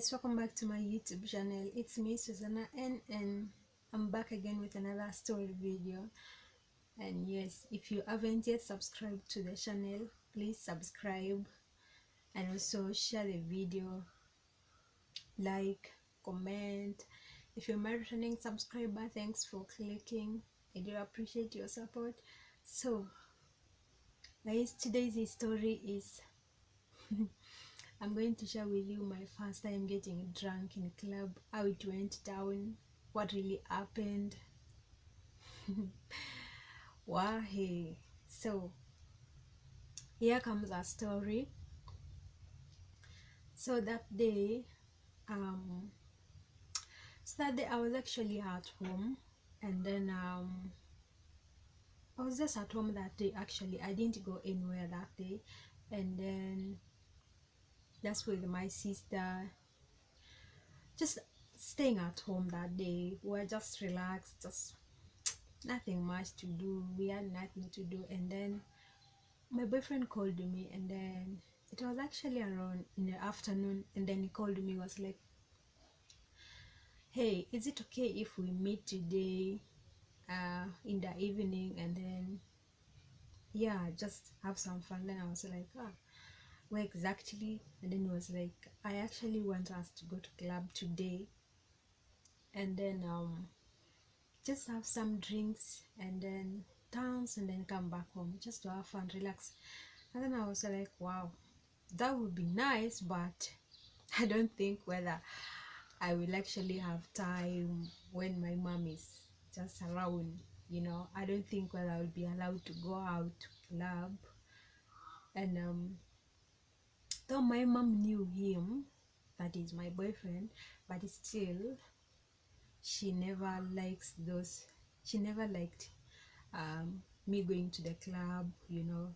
guys, welcome back to my YouTube channel. It's me, Susanna, and I'm back again with another story video. And yes, if you haven't yet subscribed to the channel, please subscribe and also share the video, like, comment. If you're my returning subscriber, thanks for clicking. I do appreciate your support. So guys, today's story is I'm going to share with you my first time getting drunk in a club, how it went down, what really happened. Wow, hey. So here comes our story. So that day, um, I was actually at home, and then I was just at home that day. Actually, I didn't go anywhere that day, and then that's with my sister, just staying at home that day. We were just relaxed, just nothing much to do. We had nothing to do, and then my boyfriend called me, and then it was actually around in the afternoon, and then he called me, was like, hey, is it okay if we meet today in the evening, and then yeah, just have some fun. Then I was like, where exactly? And then he was like, I actually want us to go to club today, and then just have some drinks and then dance and then come back home just to have fun, relax. And then I was like, wow, that would be nice, but I don't think whether I will actually have time when my mom is just around. I don't think whether I will be allowed to go out to club. And though my mom knew him, that is my boyfriend, but still she never likes those. She never liked me going to the club,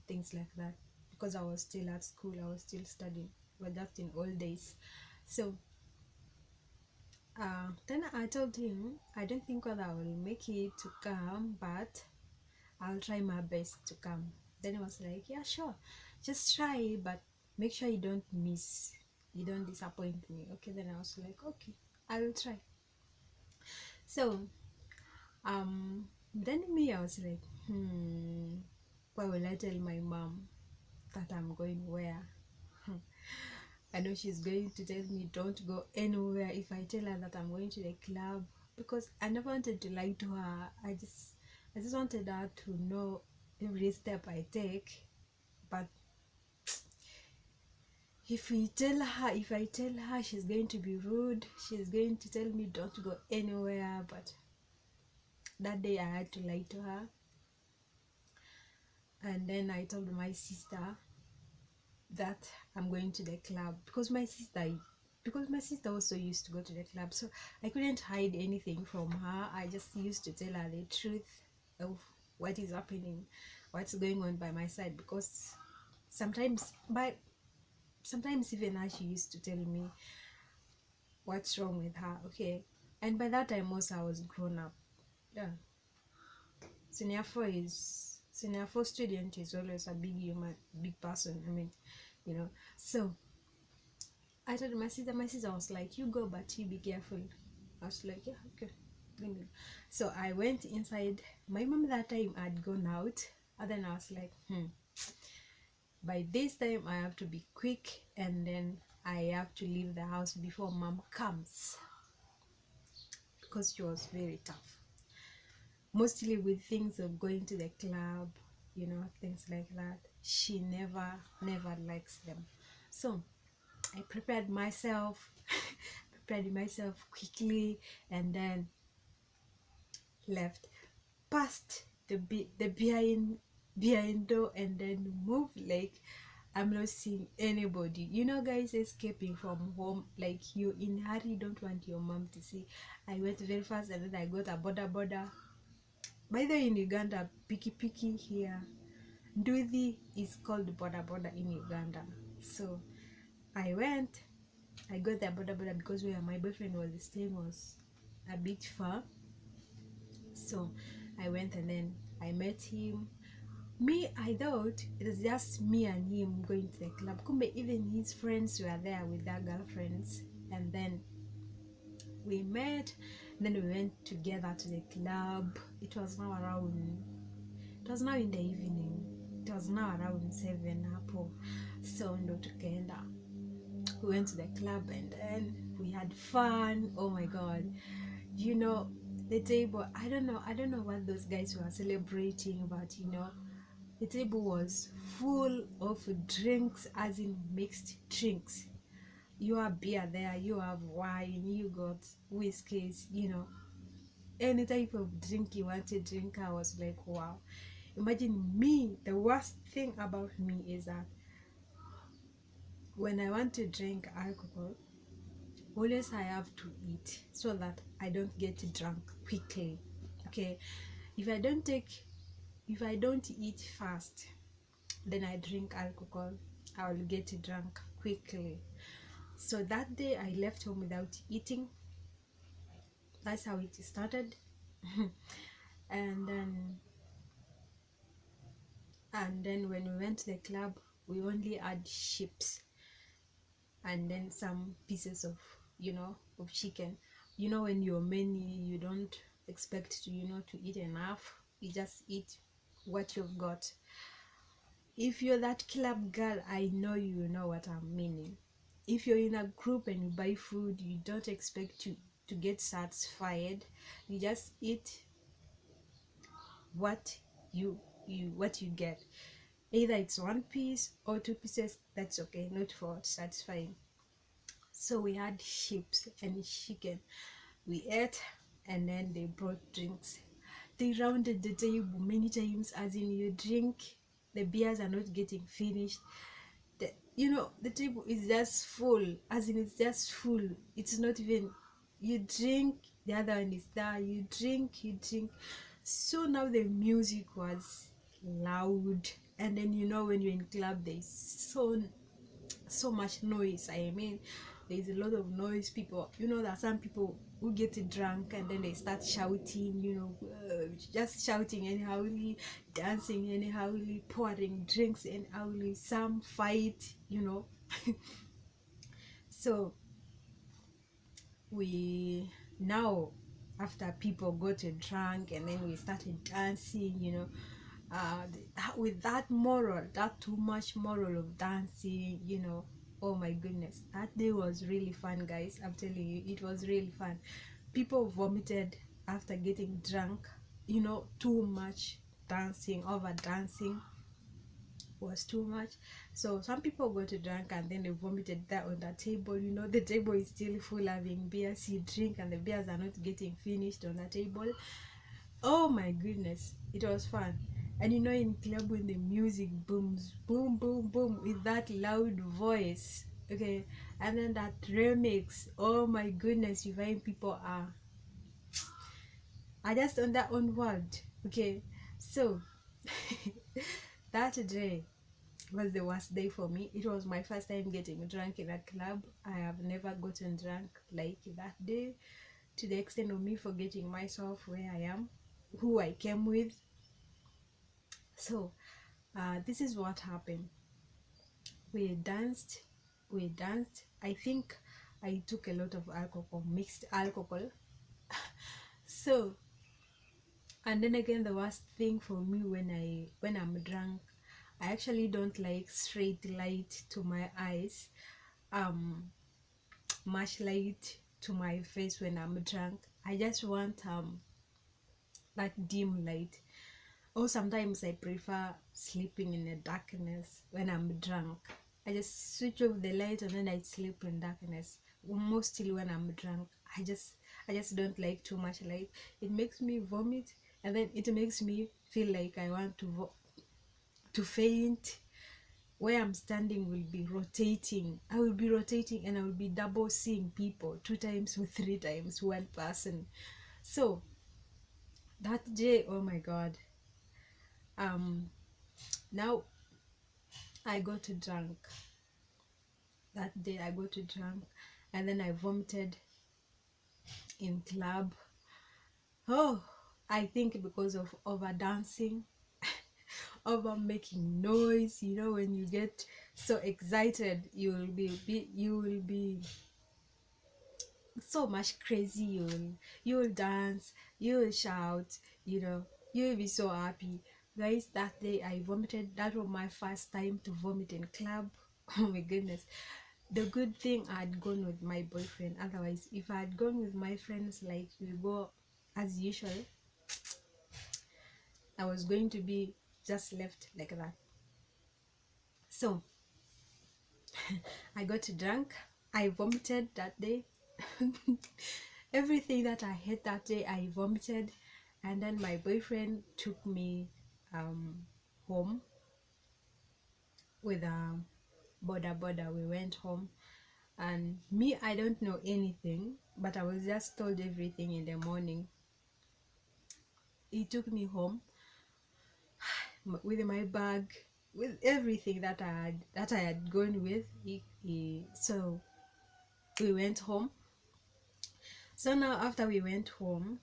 things like that, because I was still at school, I was still studying, but that's in old days. So then I told him I don't think whether I will make it to come, but I'll try my best to come. Then he was like, yeah, sure, just try, but make sure you don't miss, you don't disappoint me. Okay, then I was like, okay, I will try. So then I was like, why will I tell my mom that I'm going where? I know she's going to tell me don't go anywhere if I tell her that I'm going to the club, because I never wanted to lie to her. I just wanted her to know every step I take. But if I tell her, she's going to be rude, she's going to tell me don't go anywhere. But that day I had to lie to her. And then I told my sister that I'm going to the club, because my sister also used to go to the club, so I couldn't hide anything from her. I just used to tell her the truth of what is happening, what's going on by my side, because sometimes even her, she used to tell me what's wrong with her. Okay, and by that time also I was grown up. Yeah, senior 4 student is always a big person. I mean, so I told my sister was like, you go, but you be careful. I was like, yeah, okay. So I went inside. My mom that time had gone out, and then I was like, by this time I have to be quick, and then I have to leave the house before mom comes, because she was very tough, mostly with things of going to the club, things like that. She never likes them. So I prepared myself quickly, and then left past the behind door, and then moved like I'm not seeing anybody. Guys, escaping from home, like you in hurry, don't want your mom to see. I went very fast, and then I got a border. By the way, in Uganda, piki here, Nduthi is called border in Uganda. So I got the border because where my boyfriend was staying was a bit far. So I went, and then I met him. I thought it was just me and him going to the club. Kumbe even his friends were there with their girlfriends. And then we met, then we went together to the club. It was now around, it was now in the evening, it was now around 7 hapo, so ndo tukaenda, we went to the club and then we had fun. Oh my god, you know, the table, I don't know what those guys were celebrating, but you know, the table was full of drinks, as in mixed drinks. You have beer there, you have wine, you got whiskeys, you know, any type of drink you want to drink. I was like, wow. Imagine me, the worst thing about me is that when I want to drink alcohol, always I have to eat so that I don't get drunk quickly. Okay, if I don't take, if I don't eat fast, then I drink alcohol, I will get drunk quickly. So that day I left home without eating. That's how it started. and then when we went to the club, we only had chips and then some pieces of, you know, of chicken. You know, when you're many, you don't expect to, you know, to eat enough. You just eat what you've got. If you're that club girl, I know you know what I'm meaning. If you're in a group and you buy food, you don't expect to get satisfied. You just eat what what you get. Either it's one piece or two pieces, that's okay, not for satisfying. So we had chips and chicken, we ate, and then they brought drinks. They rounded the table many times, as in you drink, the beers are not getting finished. You know, the table is just full, as in it's just full. It's not even, you drink, the other one is there, you drink, you drink. So now the music was loud, and then you know, when you're in club, there's so much noise. I mean, there's a lot of noise. People, you know, there are some people who get drunk and then they start shouting, you know, just shouting anyhowly, dancing anyhowly, pouring drinks anyhowly, some fight, you know. So we now, after people got drunk and then we started dancing, you know, with that moral, that too much moral of dancing, you know. Oh my goodness, that day was really fun, guys. I'm telling you, it was really fun. People vomited after getting drunk, you know. Too much dancing, over dancing was too much. So some people got drunk and then they vomited that on the table. You know, the table is still full, having beers, you drink and the beers are not getting finished on the table. Oh my goodness, it was fun. And you know, in club, when the music booms, boom boom boom, with that loud voice, okay, and then that remix, oh my goodness, you find people are just on their own world. Okay, so that day was the worst day for me. It was my first time getting drunk in a club. I have never gotten drunk like that day, to the extent of me forgetting myself, where I am, who I came with. So this is what happened. We danced we danced I think I took a lot of alcohol, mixed alcohol. So, and then again, the worst thing for me, when I'm drunk, I actually don't like straight light to my eyes, um much light to my face when I'm drunk. I just want like dim light. Or sometimes I prefer sleeping in the darkness when I'm drunk. I just switch off the light and then I sleep in darkness. Mostly when I'm drunk, I just don't like too much light. It makes me vomit, and then it makes me feel like I want to faint. Where I'm standing will be rotating. I will be rotating and I will be double seeing people, 2 times or 3 times one person. So that day, oh my god. Now I got drunk. That day I got drunk and then I vomited in club. Oh, I think because of over dancing, over making noise. You know, when you get so excited, you will be so much crazy. You'll dance, you'll shout, you know, you'll be so happy. Guys, that day I vomited. That was my first time to vomit in club. Oh my goodness. The good thing I'd gone with my boyfriend. Otherwise, if I had gone with my friends, like we go as usual, I was going to be just left like that. So I got drunk. I vomited that day. Everything that I had that day, I vomited. And then my boyfriend took me home with a border. We went home. And me, I don't know anything, but I was just told everything in the morning. He took me home with my bag, with everything that I had gone with. So we went home. So now after we went home,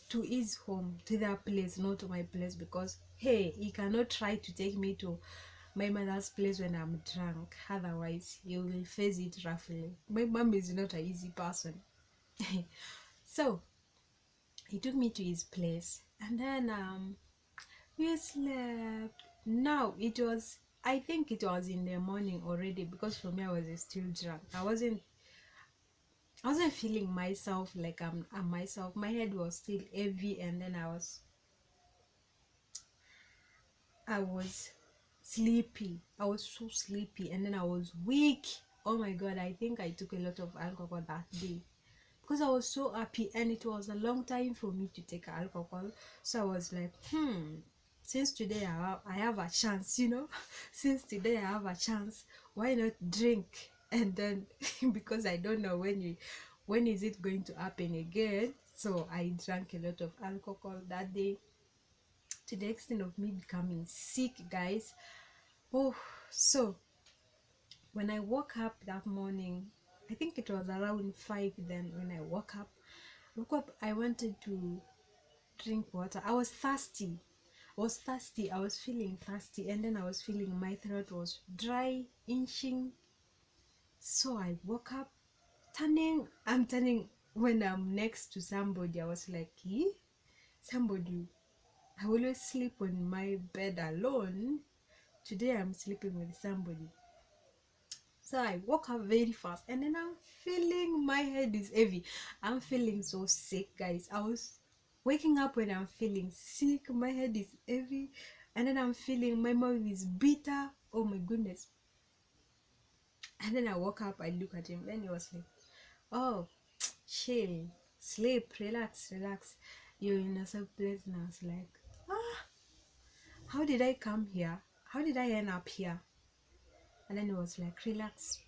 to his home, to their place, not to my place, because hey, he cannot try to take me to my mother's place when I'm drunk. Otherwise, he will face it roughly. My mom is not an easy person. So he took me to his place, and then we slept. Now it was, I think it was in the morning already, because for me I was still drunk. I wasn't feeling myself like I'm myself. My head was still heavy, and then I was sleepy. I was so sleepy, and then I was weak. Oh my god, I think I took a lot of alcohol that day, because I was so happy, and it was a long time for me to take alcohol. So I was like, since today I have a chance, since today I have a chance, why not drink? And then because I don't know when is it going to happen again. So I drank a lot of alcohol that day, to the extent of me becoming sick, guys. Oh, so when I woke up that morning, I think it was around 5. Then when I woke up, I wanted to drink water. I was feeling thirsty, and then I was feeling my throat was dry, inching. So I woke up, I'm turning when I'm next to somebody. I was like, somebody. I always sleep on my bed alone. Today I'm sleeping with somebody. So I woke up very fast, and then I'm feeling my head is heavy. I'm feeling so sick, guys. I was waking up when I'm feeling sick, my head is heavy, and then I'm feeling my mouth is bitter. Oh my goodness. And then I woke up, I look at him, then he was like, oh, chill, sleep, relax. You're in a safe place. And I was like, how did I come here? How did I end up here? And then he was like, relax,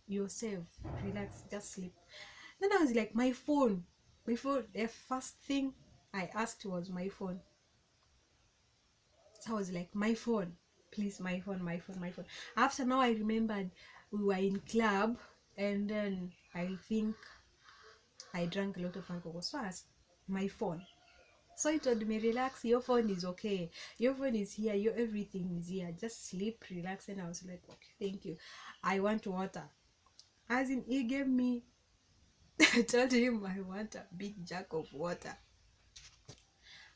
yourself, relax, just sleep. Then I was like, my phone, the first thing I asked was my phone. So I was like, my phone, please, my phone. After now I remembered we were in club, and then I think I drank a lot of alcohol. So I asked, my phone. So he told me, relax, your phone is okay, your phone is here, your everything is here, just sleep, relax. And I was like, okay, thank you, I want water. As in, he gave me I told him I want a big jug of water.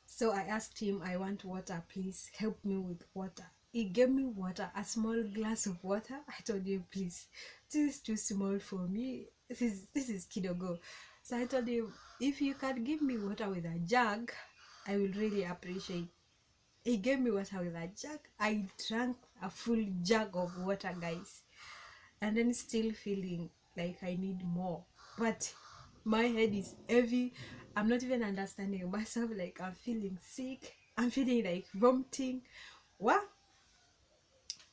So I asked him, I want water, please help me with water. He gave me water, a small glass of water. I told him, please, this is too small for me. This is kidogo. So I told him, if you can give me water with a jug, I will really appreciate. He gave me water with a jug. I drank a full jug of water, guys, and then still feeling like I need more. But my head is heavy. I'm not even understanding myself. Like, I'm feeling sick. I'm feeling like vomiting. What?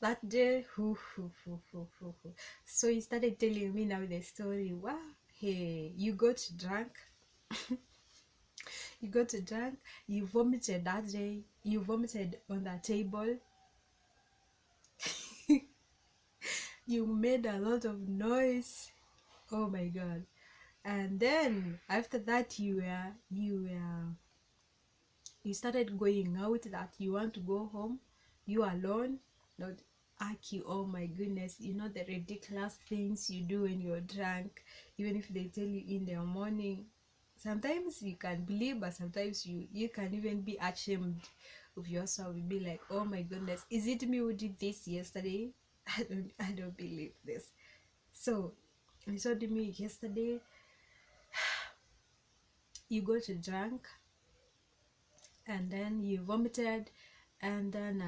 That day, so he started telling me now the story. Wow, hey, you got drunk. You got drunk. You vomited that day. You vomited on the table. You made a lot of noise. Oh my god. And then after that, you started going out, that you want to go home, you alone. Not Aki, oh my goodness, you know the ridiculous things you do when you're drunk, even if they tell you in the morning. Sometimes you can believe, but sometimes you can even be ashamed of yourself. You be like, oh my goodness, is it me who did this yesterday? I don't believe this. So you told me yesterday you got drunk and then you vomited, and then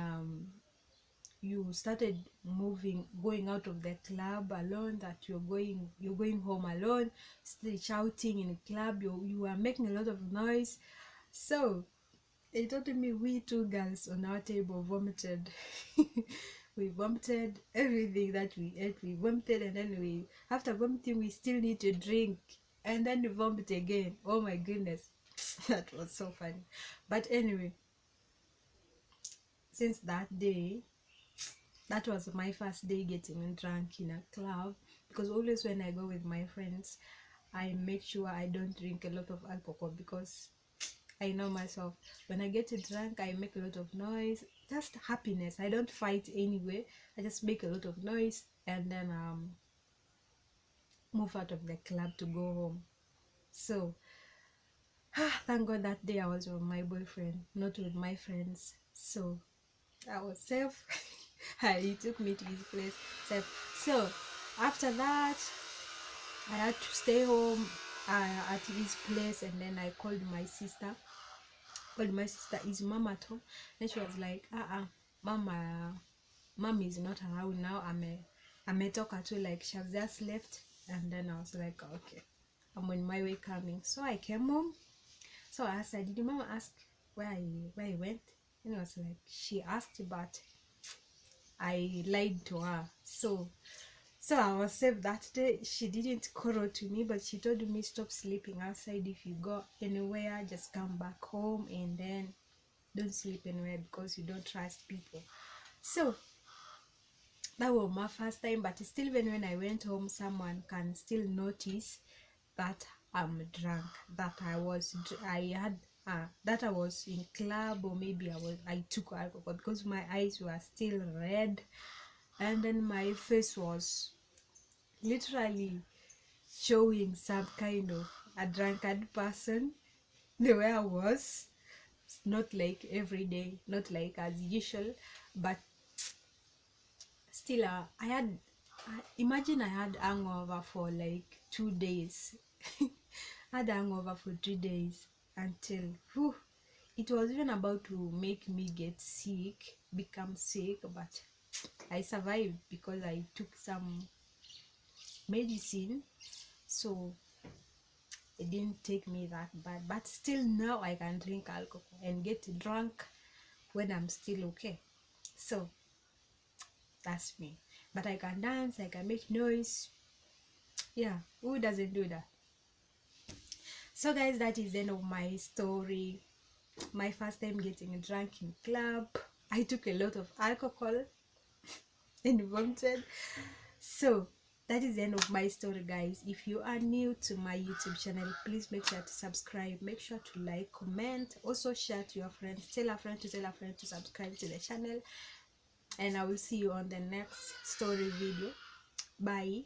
you started moving, going out of the club alone, that you're going home alone, still shouting in the club, you are making a lot of noise. So they told me we two girls on our table vomited. We vomited everything that we ate. We vomited, and then we, after vomiting, we still need to drink, and then we vomit again. Oh my goodness. That was so funny. But anyway, since that day, that was my first day getting drunk in a club, because always when I go with my friends, I make sure I don't drink a lot of alcohol, because I know myself, when I get drunk I make a lot of noise, just happiness. I don't fight anyway, I just make a lot of noise and then move out of the club to go home. So thank God that day I was with my boyfriend, not with my friends, so I was safe. He took me to his place safe. So after that I had to stay home at his place, and then I called my sister. Is mom at home? And she was like, mama, mom is not around now. I'm a talker too, like she has just left. And then I was like, okay, I'm on my way coming. So I came home. So I asked her, did mama ask where I went? And I was like, she asked, but I lied to her. So I was safe that day. She didn't quarrel to me, but she told me, stop sleeping outside. If you go anywhere, just come back home, and then don't sleep anywhere because you don't trust people. So that was my first time, but still, even when I went home, someone can still notice that I'm drunk, that that I was in club, or maybe I took alcohol, because my eyes were still red, and then my face was literally showing some kind of a drunkard person. The way I was, not like every day, not like as usual, but still imagine I had hangover for like 2 days. I had hangover for 3 days until it was even about to make me become sick, but I survived because I took some medicine, so it didn't take me that bad. But still, now I can drink alcohol and get drunk when I'm still okay. So that's me. But I can dance, I can make noise. Yeah, who doesn't do that? So guys, that is the end of my story. My first time getting drunk in club. I took a lot of alcohol and vomited. So that is the end of my story, guys. If you are new to my YouTube channel, please make sure to subscribe, make sure to like, comment, also share to your friends, tell a friend to subscribe to the channel, and I will see you on the next story video. Bye.